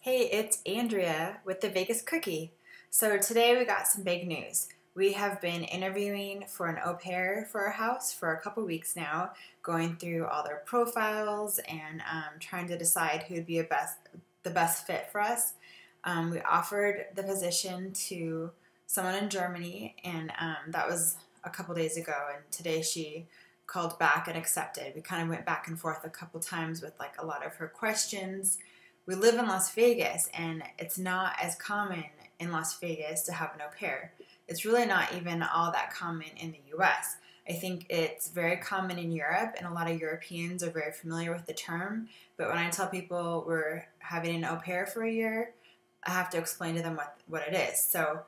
Hey, it's Andrea with the Vegas Cookie. So today we got some big news. We have been interviewing for an au pair for our house for a couple weeks now, going through all their profiles and trying to decide who would be the best fit for us. We offered the position to someone in Germany, and that was a couple days ago. And today she called back and accepted. We kind of went back and forth a couple times with like a lot of her questions. We live in Las Vegas, and it's not as common in Las Vegas to have an au pair. It's really not even all that common in the US. I think it's very common in Europe, and a lot of Europeans are very familiar with the term. But when I tell people we're having an au pair for a year, I have to explain to them what it is. So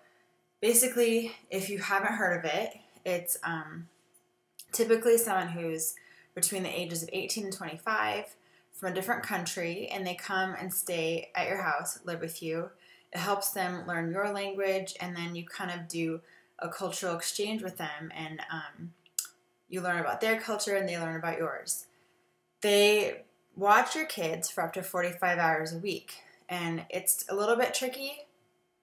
basically, if you haven't heard of it, it's typically someone who's between the ages of 18 and 25 from a different country, and they come and stay at your house, live with you. It helps them learn your language, and then you kind of do a cultural exchange with them, and you learn about their culture and they learn about yours. They watch your kids for up to 45 hours a week, and it's a little bit tricky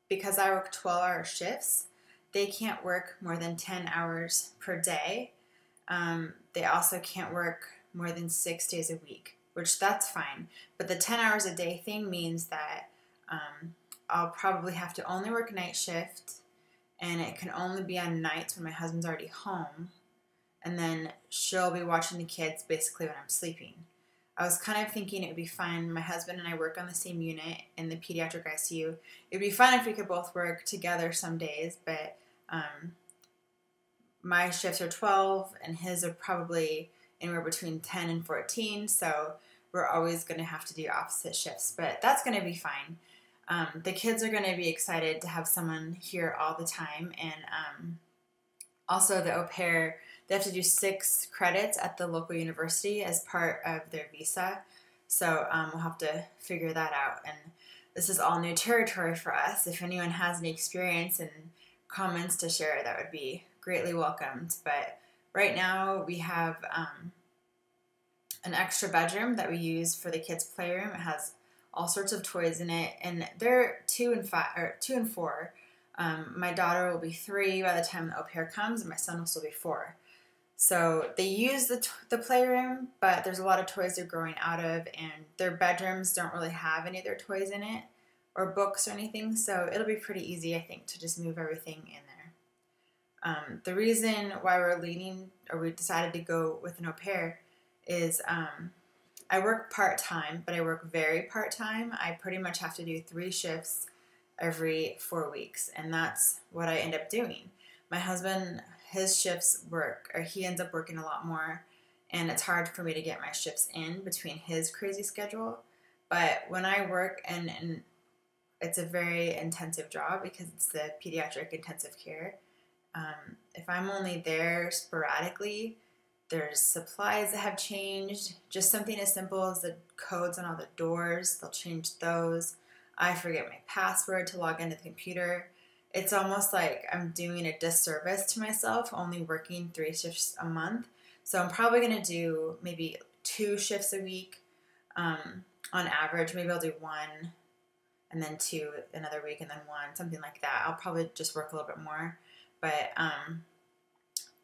because I work 12-hour shifts. They can't work more than 10 hours per day. They also can't work more than 6 days a week, which that's fine. But the 10 hours a day thing means that I'll probably have to only work night shift, and it can only be on nights when my husband's already home. And then she'll be watching the kids basically when I'm sleeping. I was kind of thinking it would be fine. My husband and I work on the same unit in the pediatric ICU. It would be fine if we could both work together some days, but my shifts are 12 and his are probably anywhere between 10 and 14, so we're always going to have to do opposite shifts, but that's going to be fine. The kids are going to be excited to have someone here all the time, and also the au pair, they have to do 6 credits at the local university as part of their visa, so we'll have to figure that out, and this is all new territory for us. If anyone has any experience and comments to share, that would be greatly welcomed. But right now we have an extra bedroom that we use for the kids' playroom. It has all sorts of toys in it, and they're 2 and 4. My daughter will be 3 by the time the au pair comes, and my son will still be 4. So they use the playroom, but there's a lot of toys they're growing out of, and their bedrooms don't really have any of their toys in it or books or anything. So it'll be pretty easy, I think, to just move everything in there. The reason why we decided to go with an au pair is I work part-time, but I work very part-time. I pretty much have to do 3 shifts every 4 weeks, and that's what I end up doing. My husband, his shifts he ends up working a lot more, and it's hard for me to get my shifts in between his crazy schedule. But when I work, and it's a very intensive job because it's the pediatric intensive care, if I'm only there sporadically, there's supplies that have changed. Just something as simple as the codes on all the doors, they'll change those. I forget my password to log into the computer. It's almost like I'm doing a disservice to myself, only working 3 shifts a month. So I'm probably going to do maybe 2 shifts a week on average. Maybe I'll do 1 and then 2 another week and then 1, something like that. I'll probably just work a little bit more. But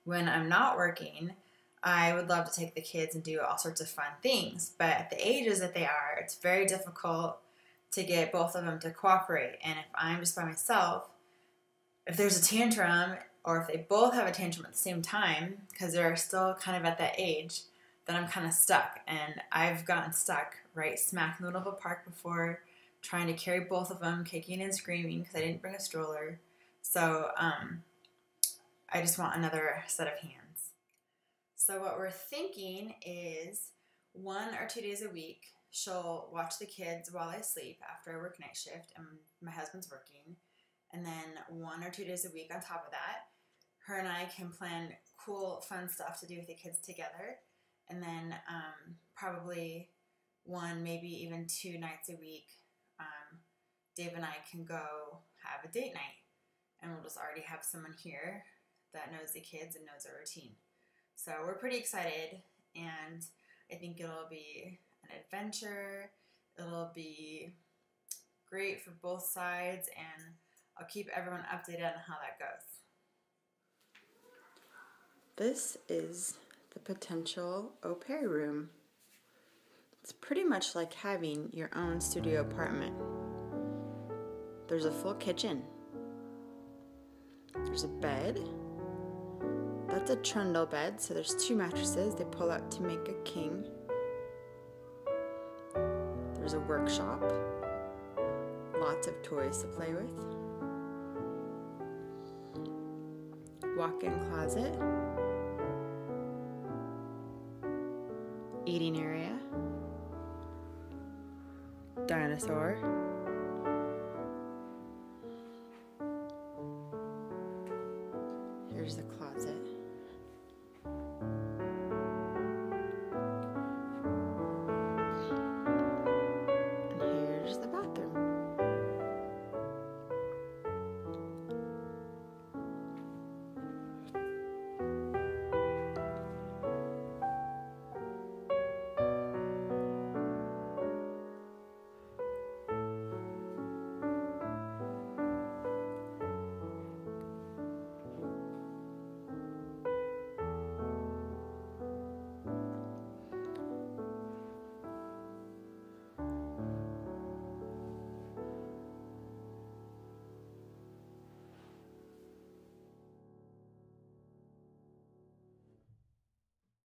when I'm not working, I would love to take the kids and do all sorts of fun things. But at the ages that they are, it's very difficult to get both of them to cooperate. And if I'm just by myself, if there's a tantrum, or if they both have a tantrum at the same time, because they're still kind of at that age, then I'm kind of stuck. And I've gotten stuck right smack in the middle of a park before, trying to carry both of them, kicking and screaming because I didn't bring a stroller. So I just want another set of hands. So what we're thinking is 1 or 2 days a week, she'll watch the kids while I sleep after I work night shift and my husband's working. And then 1 or 2 days a week on top of that, her and I can plan cool, fun stuff to do with the kids together. And then probably 1, maybe even 2 nights a week, Dave and I can go have a date night. And we'll just already have someone here that knows the kids and knows our routine. So we're pretty excited, and I think it'll be an adventure. It'll be great for both sides, and I'll keep everyone updated on how that goes. This is the potential au pair room. It's pretty much like having your own studio apartment. There's a full kitchen. There's a bed. That's a trundle bed, so there's 2 mattresses. They pull out to make a king. There's a workshop. Lots of toys to play with. Walk-in closet. Eating area. Dinosaur.